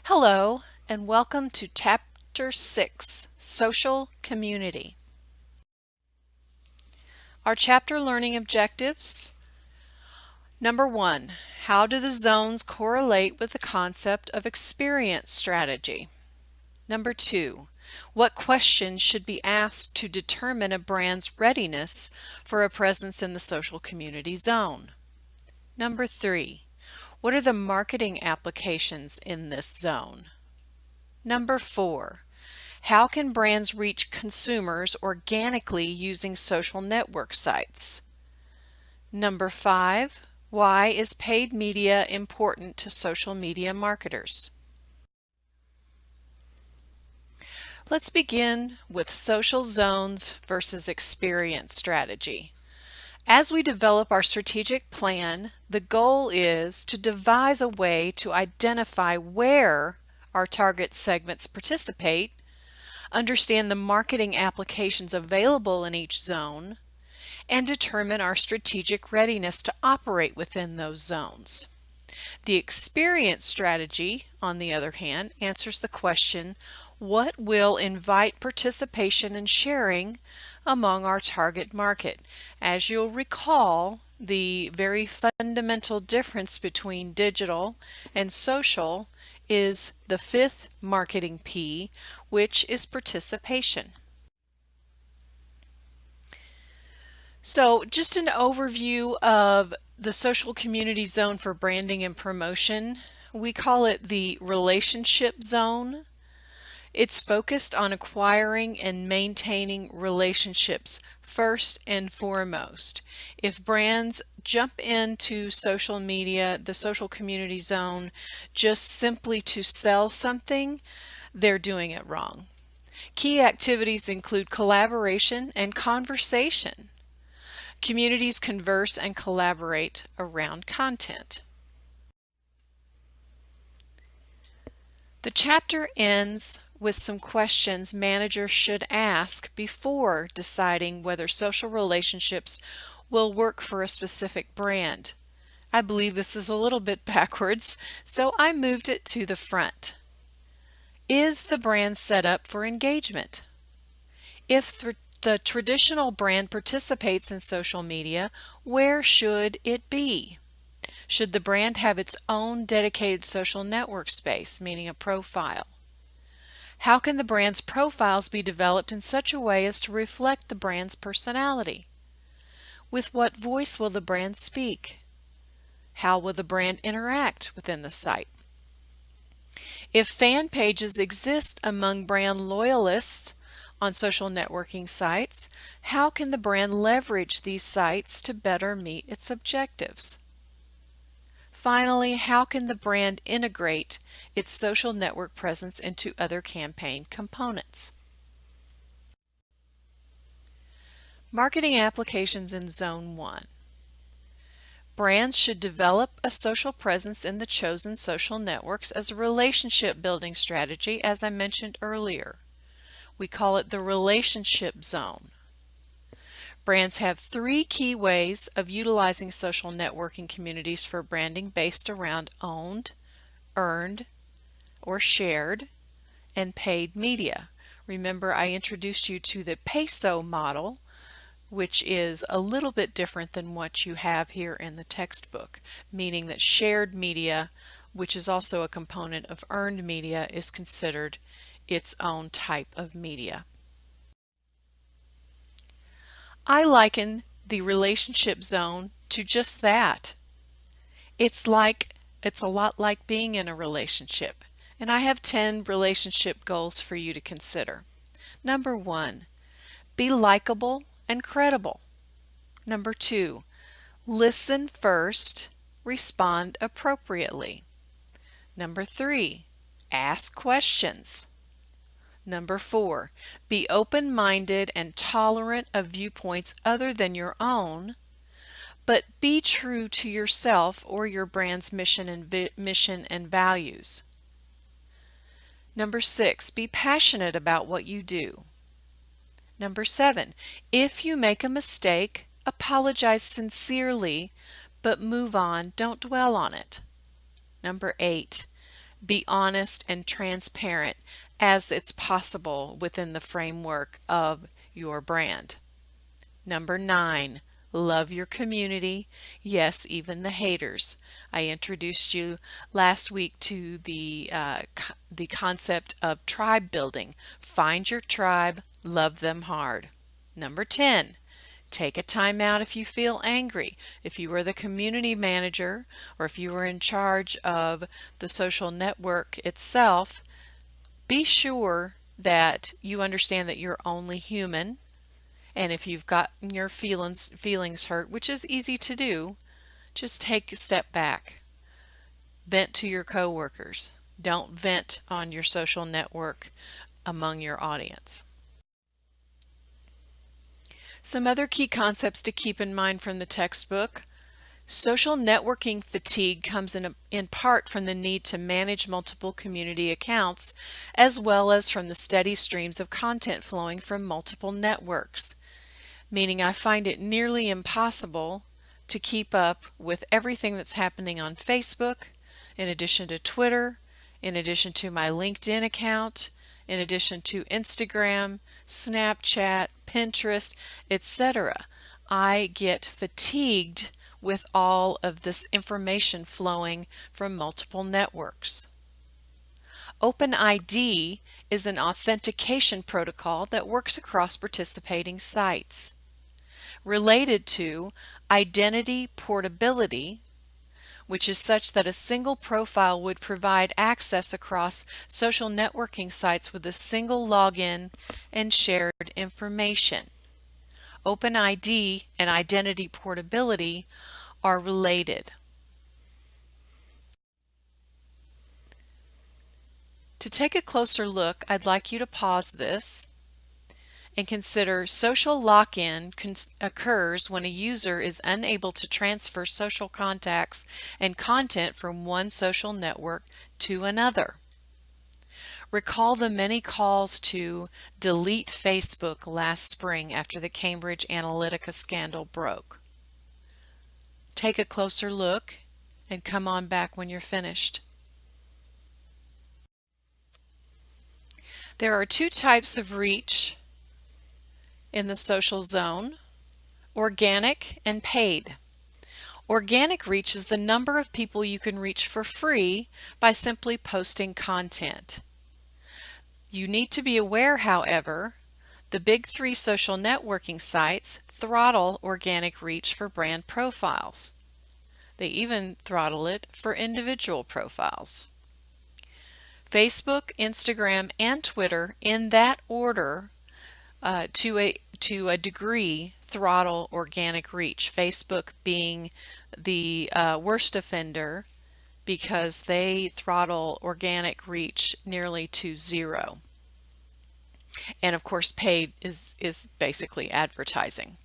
Hello, and welcome to Chapter 6, Social Community. Our chapter learning objectives. Number 1, how do the zones correlate with the concept of experience strategy? Number 2, what questions should be asked to determine a brand's readiness for a presence in the social community zone? Number 3, what are the marketing applications in this zone? Number 4, how can brands reach consumers organically using social network sites? Number 5, why is paid media important to social media marketers? Let's begin with social zones versus experience strategy. As we develop our strategic plan, the goal is to devise a way to identify where our target segments participate, understand the marketing applications available in each zone, and determine our strategic readiness to operate within those zones. The experience strategy, on the other hand, answers the question, what will invite participation and sharing among our target market? As you'll recall, the very fundamental difference between digital and social is the fifth marketing P, which is participation. So just an overview of the social community zone for branding and promotion. We call it the relationship zone. It's focused on acquiring and maintaining relationships first and foremost. If brands jump into social media, the social community zone, just simply to sell something, they're doing it wrong. Key activities include collaboration and conversation. Communities converse and collaborate around content. The chapter ends with some questions managers should ask before deciding whether social relationships will work for a specific brand. I believe this is a little bit backwards, so I moved it to the front. Is the brand set up for engagement? If the traditional brand participates in social media, where should it be? Should the brand have its own dedicated social network space, meaning a profile? How can the brand's profiles be developed in such a way as to reflect the brand's personality? With what voice will the brand speak? How will the brand interact within the site? If fan pages exist among brand loyalists on social networking sites, how can the brand leverage these sites to better meet its objectives? Finally, how can the brand integrate its social network presence into other campaign components? Marketing applications in Zone 1. Brands should develop a social presence in the chosen social networks as a relationship building strategy, as I mentioned earlier. We call it the relationship zone. Brands have 3 key ways of utilizing social networking communities for branding based around owned, earned, or shared, and paid media. Remember, I introduced you to the peso model, which is a little bit different than what you have here in the textbook, meaning that shared media, which is also a component of earned media, is considered its own type of media. I liken the relationship zone to just that. It's a lot like being in a relationship. And I have 10 relationship goals for you to consider. Number 1, be likable and credible. Number 2, listen first, respond appropriately. Number 3, ask questions. Number 4, be open-minded and tolerant of viewpoints other than your own, but be true to yourself or your brand's mission and values. Number 6, be passionate about what you do. Number 7, if you make a mistake, apologize sincerely, but move on, don't dwell on it. Number 8, Be honest and transparent as it's possible within the framework of your brand. Number 9, love your community. Yes, even the haters. I introduced you last week to the concept of tribe building. Find your tribe, love them hard. Number 10, take a time out if you feel angry. If you are the community manager or if you are in charge of the social network itself, be sure that you understand that you're only human. And if you've gotten your feelings hurt, which is easy to do, just take a step back. Vent to your coworkers. Don't vent on your social network among your audience. Some other key concepts to keep in mind from the textbook. Social networking fatigue comes in part from the need to manage multiple community accounts, as well as from the steady streams of content flowing from multiple networks, meaning I find it nearly impossible to keep up with everything that's happening on Facebook, in addition to Twitter, in addition to my LinkedIn account, in addition to Instagram, Snapchat, Pinterest, etc. I get fatigued with all of this information flowing from multiple networks. OpenID is an authentication protocol that works across participating sites. Related to identity portability, which is such that a single profile would provide access across social networking sites with a single login and shared information. OpenID and identity portability are related. To take a closer look, I'd like you to pause this and consider social lock-in occurs when a user is unable to transfer social contacts and content from one social network to another. Recall the many calls to delete Facebook last spring after the Cambridge Analytica scandal broke. Take a closer look and come on back when you're finished. There are two types of reach in the social zone: organic and paid. Organic reach is the number of people you can reach for free by simply posting content. You need to be aware, however, the big three social networking sites throttle organic reach for brand profiles. They even throttle it for individual profiles. Facebook, Instagram, and Twitter, in that order, to a degree, throttle organic reach. Facebook being the worst offender because they throttle organic reach nearly to zero. And of course, paid is basically advertising.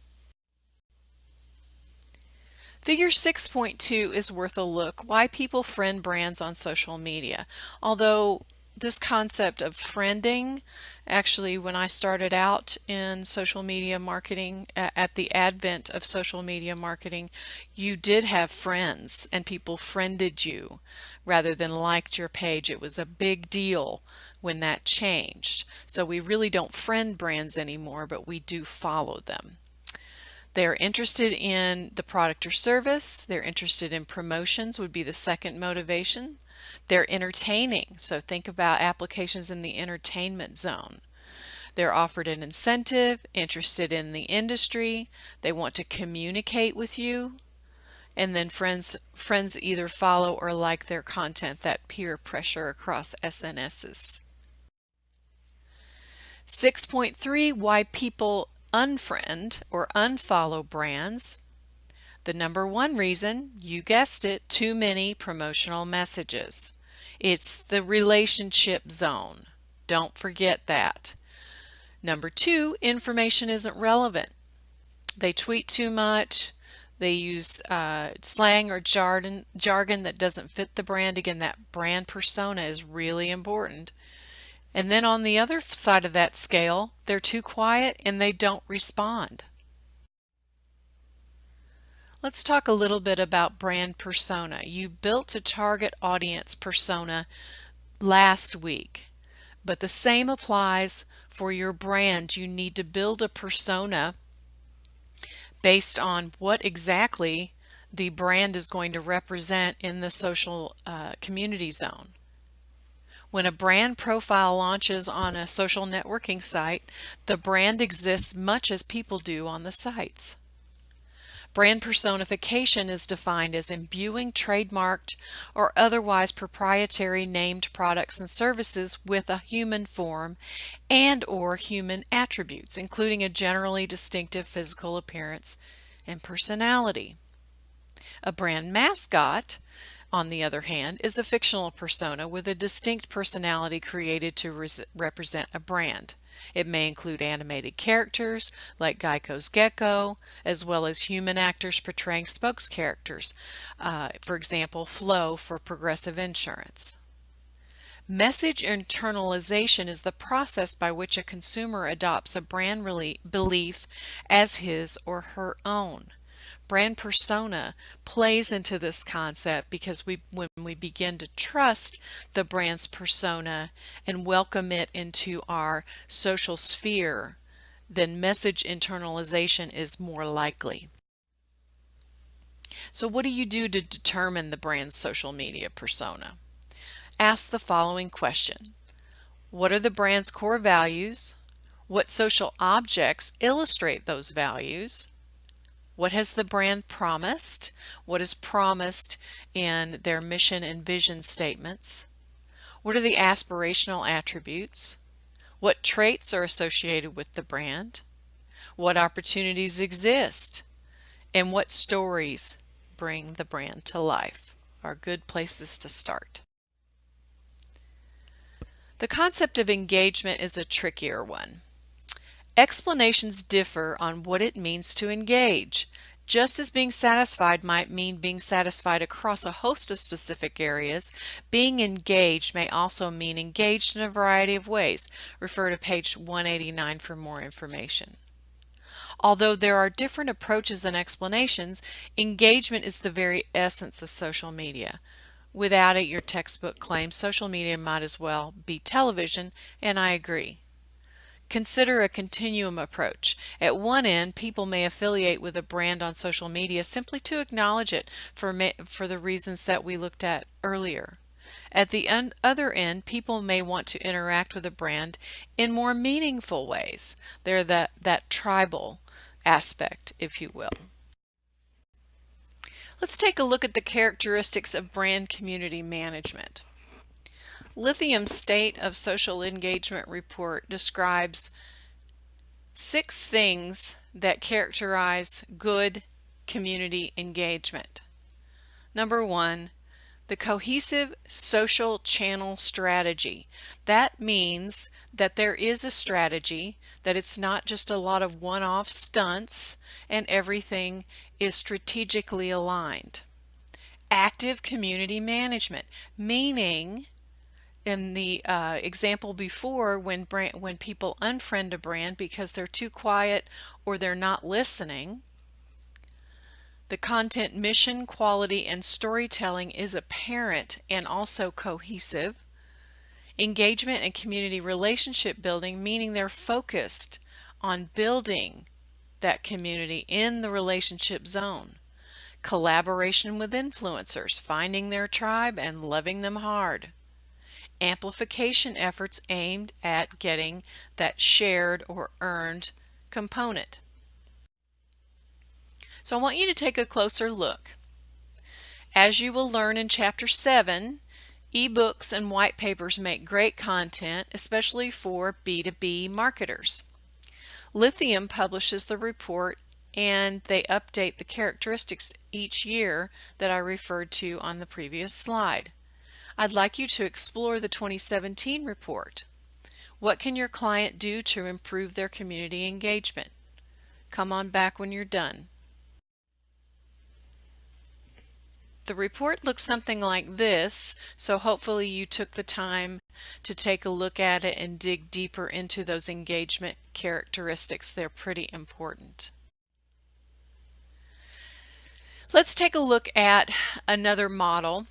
Figure 6.2 is worth a look. Why people friend brands on social media. Although this concept of friending, actually when I started out in social media marketing, at the advent of social media marketing, you did have friends and people friended you rather than liked your page. It was a big deal when that changed. So we really don't friend brands anymore, but we do follow them. They're interested in the product or service. They're interested in promotions would be the second motivation. They're entertaining. So think about applications in the entertainment zone. They're offered an incentive, interested in the industry. They want to communicate with you. And then friends either follow or like their content, that peer pressure across SNSs. 6.3, why people unfriend or unfollow brands. The number one reason, you guessed it, too many promotional messages. It's the relationship zone. Don't forget that. Number two, information isn't relevant. They tweet too much. They use slang or jargon that doesn't fit the brand. Again, that brand persona is really important. And then on the other side of that scale, they're too quiet and they don't respond. Let's talk a little bit about brand persona. You built a target audience persona last week. But the same applies for your brand. You need to build a persona based on what exactly the brand is going to represent in the social community zone. When a brand profile launches on a social networking site, the brand exists much as people do on the sites. Brand personification is defined as imbuing trademarked or otherwise proprietary named products and services with a human form and or human attributes, including a generally distinctive physical appearance and personality. A brand mascot, on the other hand, is a fictional persona with a distinct personality created to represent a brand. It may include animated characters like Geico's Gecko, as well as human actors portraying spokes characters, for example, Flo for Progressive Insurance. Message internalization is the process by which a consumer adopts a brand belief as his or her own. Brand persona plays into this concept because when we begin to trust the brand's persona and welcome it into our social sphere, then message internalization is more likely. So what do you do to determine the brand's social media persona? Ask the following question. What are the brand's core values? What social objects illustrate those values? What has the brand promised? What is promised in their mission and vision statements? What are the aspirational attributes? What traits are associated with the brand? What opportunities exist? And what stories bring the brand to life are good places to start. The concept of engagement is a trickier one. Explanations differ on what it means to engage. Just as being satisfied might mean being satisfied across a host of specific areas, being engaged may also mean engaged in a variety of ways. Refer to page 189 for more information. Although there are different approaches and explanations, engagement is the very essence of social media. Without it, your textbook claims social media might as well be television, and I agree. Consider a continuum approach. At one end, people may affiliate with a brand on social media simply to acknowledge it for the reasons that we looked at earlier. At the other end, people may want to interact with a brand in more meaningful ways. They're that tribal aspect, if you will. Let's take a look at the characteristics of brand community management. Lithium's State of Social Engagement report describes 6 things that characterize good community engagement. Number 1, the cohesive social channel strategy. That means that there is a strategy, that it's not just a lot of one-off stunts and everything is strategically aligned. Active community management, meaning in the example before, when people unfriend a brand because they're too quiet or they're not listening, the content mission, quality, and storytelling is apparent and also cohesive. Engagement and community relationship building, meaning they're focused on building that community in the relationship zone. Collaboration with influencers, finding their tribe and loving them hard. Amplification efforts aimed at getting that shared or earned component. So I want you to take a closer look. As you will learn in Chapter 7, ebooks and white papers make great content, especially for B2B marketers. Lithium publishes the report and they update the characteristics each year that I referred to on the previous slide. I'd like you to explore the 2017 report. What can your client do to improve their community engagement? Come on back when you're done. The report looks something like this, so hopefully you took the time to take a look at it and dig deeper into those engagement characteristics. They're pretty important. Let's take a look at another model.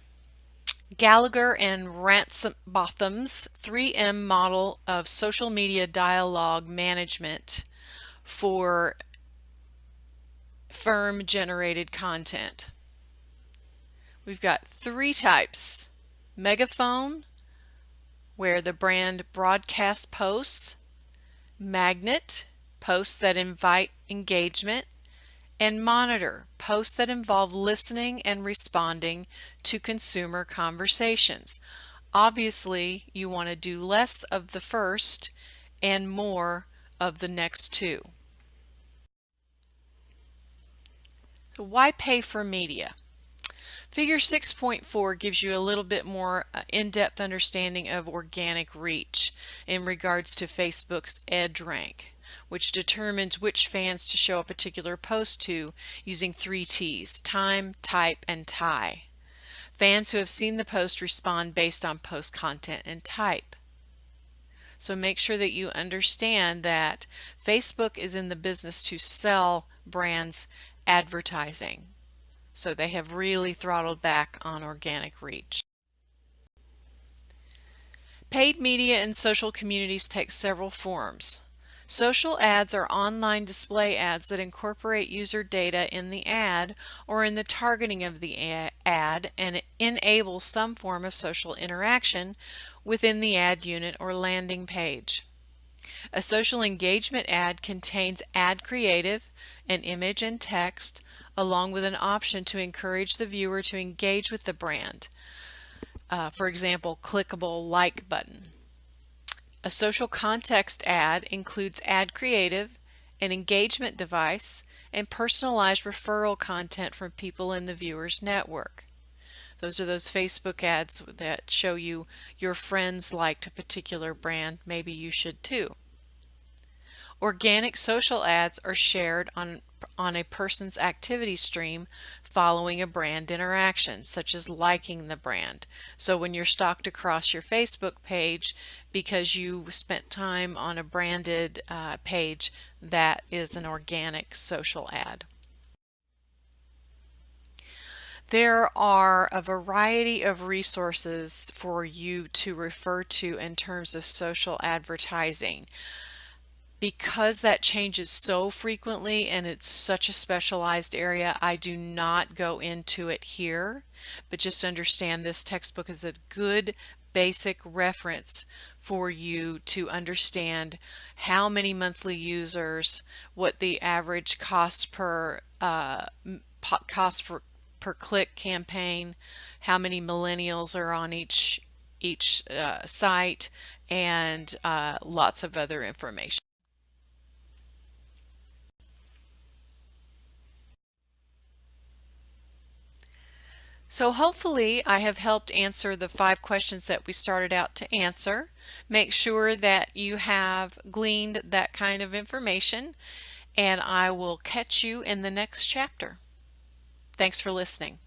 Gallagher and Ransomotham's 3M model of social media dialogue management for firm-generated content. We've got three types. Megaphone, where the brand broadcasts posts. Magnet, posts that invite engagement. And monitor, posts that involve listening and responding to consumer conversations. Obviously, you want to do less of the first and more of the next two. So why pay for media? Figure 6.4 gives you a little bit more in-depth understanding of organic reach in regards to Facebook's EdgeRank, which determines which fans to show a particular post to using 3 T's: time, type, and tie. Fans who have seen the post respond based on post content and type. So make sure that you understand that Facebook is in the business to sell brands advertising. So they have really throttled back on organic reach. Paid media in social communities takes several forms. Social ads are online display ads that incorporate user data in the ad or in the targeting of the ad and enable some form of social interaction within the ad unit or landing page. A social engagement ad contains ad creative, an image and text, along with an option to encourage the viewer to engage with the brand. For example, clickable like button. A social context ad includes ad creative, an engagement device, and personalized referral content from people in the viewer's network. Those are those Facebook ads that show you your friends liked a particular brand, maybe you should too. Organic social ads are shared on a person's activity stream following a brand interaction, such as liking the brand. So when you're stalked across your Facebook page because you spent time on a branded page, that is an organic social ad. There are a variety of resources for you to refer to in terms of social advertising. Because that changes so frequently and it's such a specialized area, I do not go into it here, but just understand this textbook is a good basic reference for you to understand how many monthly users, what the average cost per click campaign, how many millennials are on each site, and lots of other information. So hopefully I have helped answer the 5 questions that we started out to answer. Make sure that you have gleaned that kind of information, and I will catch you in the next chapter. Thanks for listening.